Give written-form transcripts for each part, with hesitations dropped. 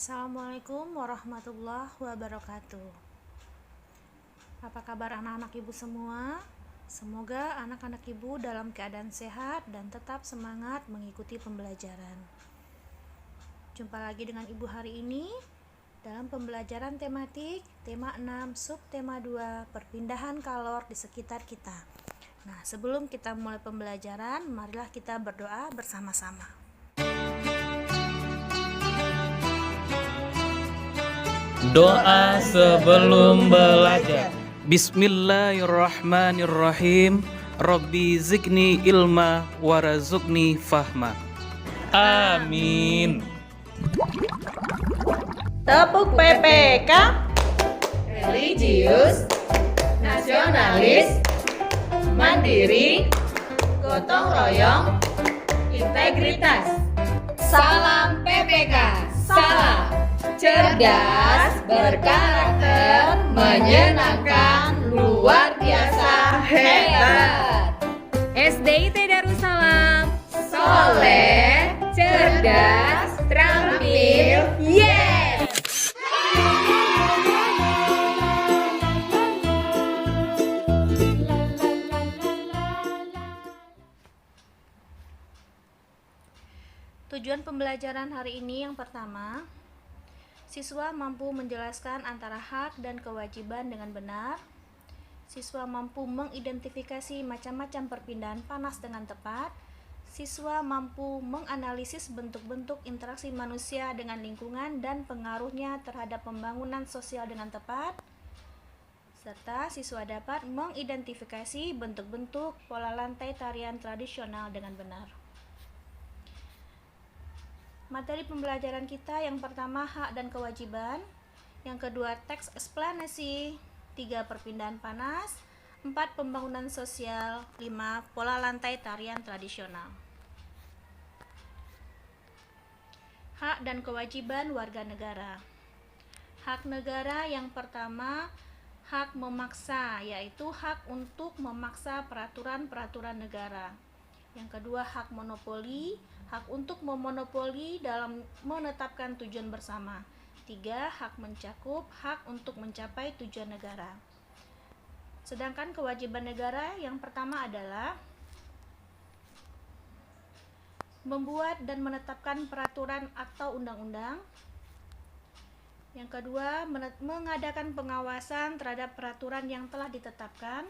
Assalamualaikum warahmatullahi wabarakatuh. Apa kabar anak-anak ibu semua? Semoga anak-anak ibu dalam keadaan sehat dan tetap semangat mengikuti pembelajaran. Jumpa lagi dengan ibu hari ini dalam pembelajaran tematik tema 6 subtema 2 perpindahan kalor di sekitar kita. Nah, sebelum kita mulai pembelajaran, marilah kita berdoa bersama-sama. Doa sebelum belajar. Bismillahirrahmanirrahim. Rabbi zikni ilma warazukni fahma. Amin. Tepuk PPK, religius, nasionalis, mandiri, gotong royong, integritas. Salam PPK, salam cerdas, berkarakter, menyenangkan, luar biasa, hebat. SDIT Darussalam, Soleh, cerdas, terampil, yes! Tujuan pembelajaran hari ini yang pertama, siswa mampu menjelaskan antara hak dan kewajiban dengan benar. Siswa mampu mengidentifikasi macam-macam perpindahan panas dengan tepat. Siswa mampu menganalisis bentuk-bentuk interaksi manusia dengan lingkungan dan pengaruhnya terhadap pembangunan sosial dengan tepat. Serta siswa dapat mengidentifikasi bentuk-bentuk pola lantai tarian tradisional dengan benar. Materi pembelajaran kita yang pertama hak dan kewajiban, yang kedua teks eksplanasi, 3 perpindahan panas, 4 pembangunan sosial, 5 pola lantai tarian tradisional. Hak dan kewajiban warga negara. Hak negara yang pertama, hak memaksa, yaitu hak untuk memaksa peraturan-peraturan negara. Yang kedua hak monopoli, hak untuk memonopoli dalam menetapkan tujuan bersama. 3. Hak mencakup, hak untuk mencapai tujuan negara. Sedangkan kewajiban negara yang pertama adalah membuat dan menetapkan peraturan atau undang-undang. Yang kedua, mengadakan pengawasan terhadap peraturan yang telah ditetapkan.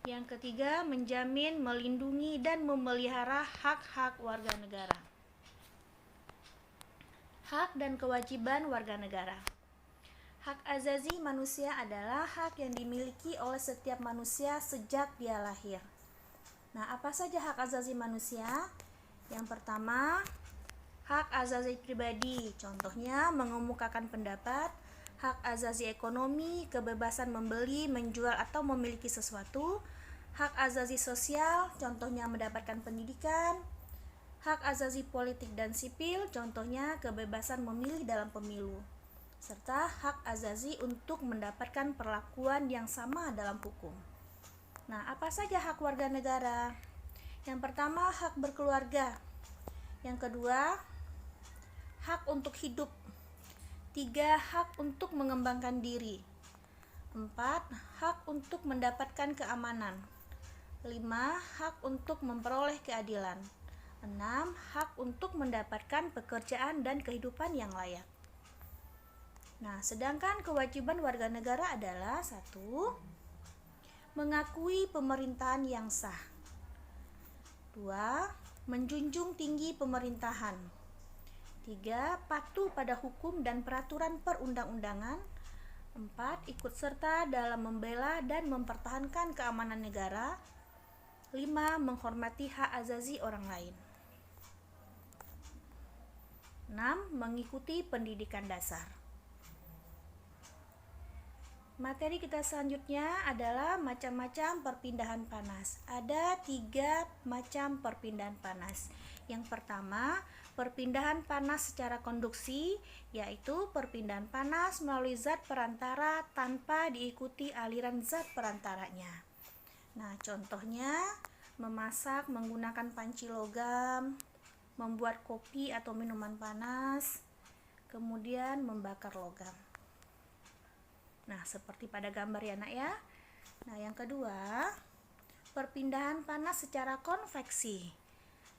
Yang ketiga, menjamin, melindungi, dan memelihara hak-hak warga negara. Hak dan kewajiban warga negara. Hak azazi manusia adalah hak yang dimiliki oleh setiap manusia sejak dia lahir. Nah, apa saja hak azazi manusia? Yang pertama, hak azazi pribadi, contohnya mengemukakan pendapat. Hak azazi ekonomi, kebebasan membeli, menjual, atau memiliki sesuatu. Hak azazi sosial, contohnya mendapatkan pendidikan. Hak azazi politik dan sipil, contohnya kebebasan memilih dalam pemilu. Serta hak azazi untuk mendapatkan perlakuan yang sama dalam hukum. Nah, apa saja hak warga negara? Yang pertama, hak berkeluarga. Yang kedua, hak untuk hidup. 3. Hak untuk mengembangkan diri. 4. Hak untuk mendapatkan keamanan. 5. Hak untuk memperoleh keadilan. 6. Hak untuk mendapatkan pekerjaan dan kehidupan yang layak. Nah, sedangkan kewajiban warga negara adalah 1. Mengakui pemerintahan yang sah. 2. Menjunjung tinggi pemerintahan. 3. Patuh pada hukum dan peraturan perundang-undangan. 4. Ikut serta dalam membela dan mempertahankan keamanan negara. 5. Menghormati hak azazi orang lain. 6. Mengikuti pendidikan dasar. Materi kita selanjutnya adalah macam-macam perpindahan panas. Ada 3 macam perpindahan panas. Yang pertama, perpindahan panas secara konduksi, yaitu perpindahan panas melalui zat perantara tanpa diikuti aliran zat perantaranya. Nah, contohnya memasak menggunakan panci logam, membuat kopi atau minuman panas, kemudian membakar logam. Nah, seperti pada gambar ya nak ya. Nah, yang kedua, perpindahan panas secara konveksi.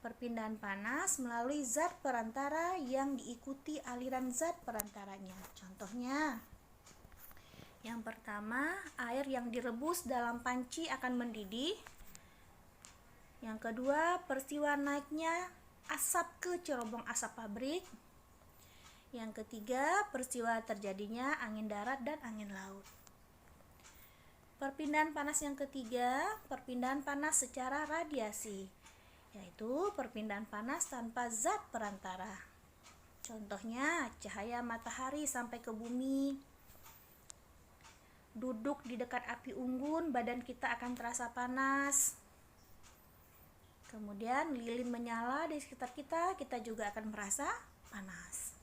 Perpindahan panas melalui zat perantara yang diikuti aliran zat perantaranya. Contohnya, yang pertama, air yang direbus dalam panci akan mendidih. Yang kedua, peristiwa naiknya asap ke cerobong asap pabrik. Yang ketiga, peristiwa terjadinya angin darat dan angin laut. Perpindahan panas yang ketiga, perpindahan panas secara radiasi, yaitu perpindahan panas tanpa zat perantara. Contohnya, cahaya matahari sampai ke bumi. Duduk di dekat api unggun, badan kita akan terasa panas. Kemudian lilin menyala di sekitar kita, kita juga akan merasa panas.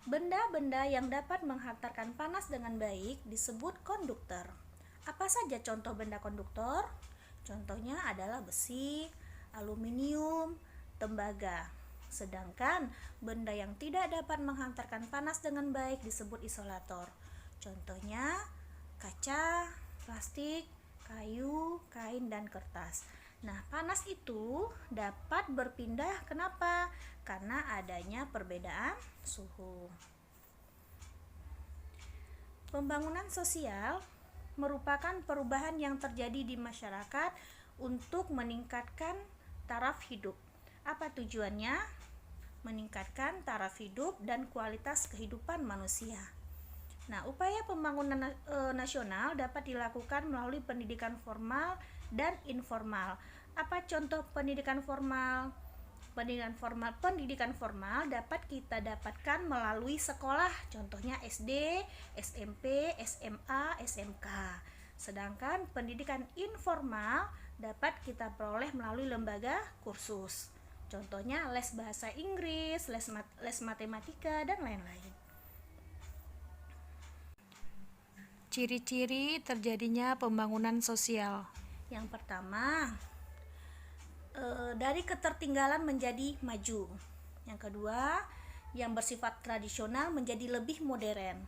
Benda-benda yang dapat menghantarkan panas dengan baik disebut konduktor. Apa saja contoh benda konduktor? Contohnya adalah besi, aluminium, tembaga. Sedangkan benda yang tidak dapat menghantarkan panas dengan baik disebut isolator. Contohnya kaca, plastik, kayu, kain, dan kertas. Nah, panas itu dapat berpindah. Kenapa? Karena adanya perbedaan suhu. Pembangunan sosial merupakan perubahan yang terjadi di masyarakat untuk meningkatkan taraf hidup. Apa tujuannya? Meningkatkan taraf hidup dan kualitas kehidupan manusia. Nah, upaya pembangunan nasional dapat dilakukan melalui pendidikan formal dan informal. Apa contoh pendidikan formal? Pendidikan formal dapat kita dapatkan melalui sekolah, contohnya SD, SMP, SMA, SMK. Sedangkan pendidikan informal dapat kita peroleh melalui lembaga kursus. Contohnya les bahasa Inggris, les matematika, dan lain-lain. Ciri-ciri terjadinya pembangunan sosial. Yang pertama, dari ketertinggalan menjadi maju. Yang kedua, yang bersifat tradisional menjadi lebih modern.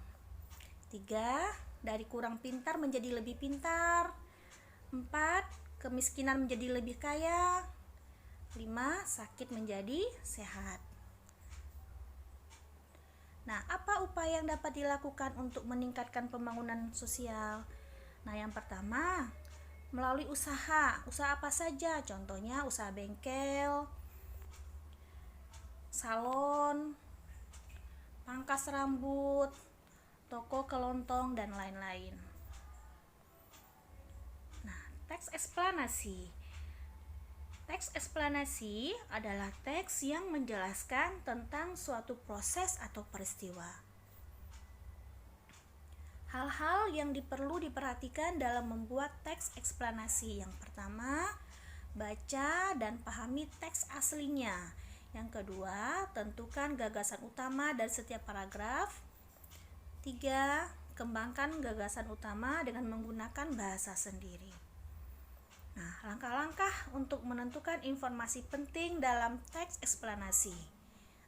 3, dari kurang pintar menjadi lebih pintar. 4, kemiskinan menjadi lebih kaya. 5, sakit menjadi sehat. Nah, apa upaya yang dapat dilakukan untuk meningkatkan pembangunan sosial? Nah, yang pertama, melalui usaha. Usaha apa saja? Contohnya usaha bengkel, salon, pangkas rambut, toko kelontong, dan lain-lain. Nah, teks eksplanasi. Teks eksplanasi adalah teks yang menjelaskan tentang suatu proses atau peristiwa. Hal-hal yang perlu diperhatikan dalam membuat teks eksplanasi. Yang pertama, baca dan pahami teks aslinya. Yang kedua, tentukan gagasan utama dari setiap paragraf. 3, kembangkan gagasan utama dengan menggunakan bahasa sendiri. Nah, langkah-langkah untuk menentukan informasi penting dalam teks eksplanasi.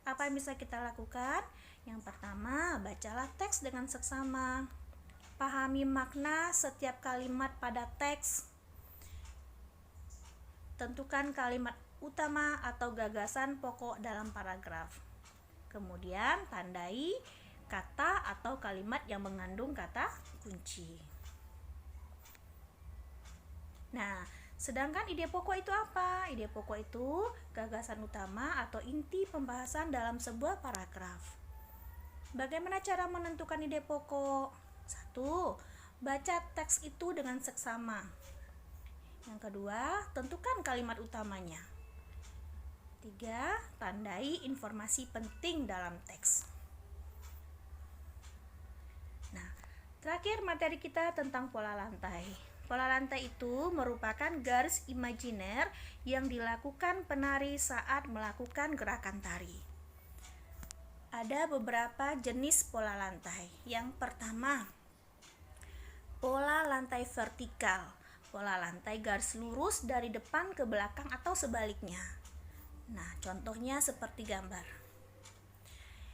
Apa yang bisa kita lakukan? Yang pertama, bacalah teks dengan seksama. Pahami makna setiap kalimat pada teks. Tentukan kalimat utama atau gagasan pokok dalam paragraf. Kemudian, tandai kata atau kalimat yang mengandung kata kunci. Nah, sedangkan ide pokok itu apa? Ide pokok itu gagasan utama atau inti pembahasan dalam sebuah paragraf. Bagaimana cara menentukan ide pokok? 1, baca teks itu dengan seksama. Yang kedua, tentukan kalimat utamanya. 3, tandai informasi penting dalam teks. Nah, terakhir materi kita tentang pola lantai. Pola lantai itu merupakan garis imajiner yang dilakukan penari saat melakukan gerakan tari. Ada beberapa jenis pola lantai. Yang pertama, pola lantai vertikal. pola lantai garis lurus dari depan ke belakang atau sebaliknya. Nah, contohnya seperti gambar.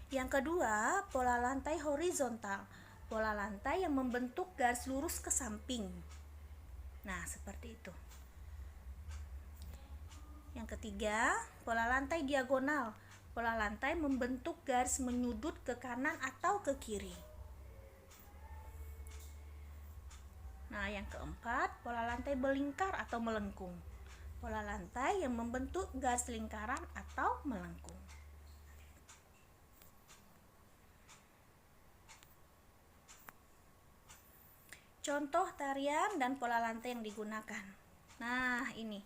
Yang kedua, pola lantai horizontal. Pola lantai yang membentuk garis lurus ke samping. Nah, seperti itu. Yang ketiga, pola lantai diagonal. Pola lantai membentuk garis menyudut ke kanan atau ke kiri. Nah, yang keempat, pola lantai belingkar atau melengkung. Pola lantai yang membentuk garis lingkaran atau melengkung. Contoh tarian dan pola lantai yang digunakan. Nah, ini.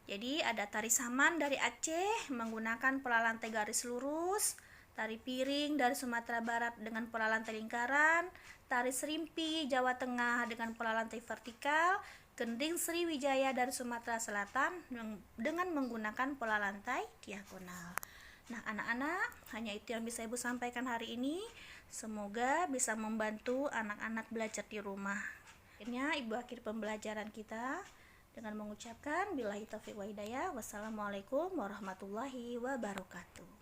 Jadi ada tari saman dari Aceh menggunakan pola lantai garis lurus, tari piring dari Sumatera Barat dengan pola lantai lingkaran, tari serimpi Jawa Tengah dengan pola lantai vertikal, gending Sriwijaya dari Sumatera Selatan dengan menggunakan pola lantai diagonal. Nah, anak-anak, hanya itu yang bisa Ibu sampaikan hari ini. Semoga bisa membantu anak-anak belajar di rumah. Akhirnya Ibu akhir pembelajaran kita dengan mengucapkan billahi taufiq wa hidayah. Wassalamualaikum warahmatullahi wabarakatuh.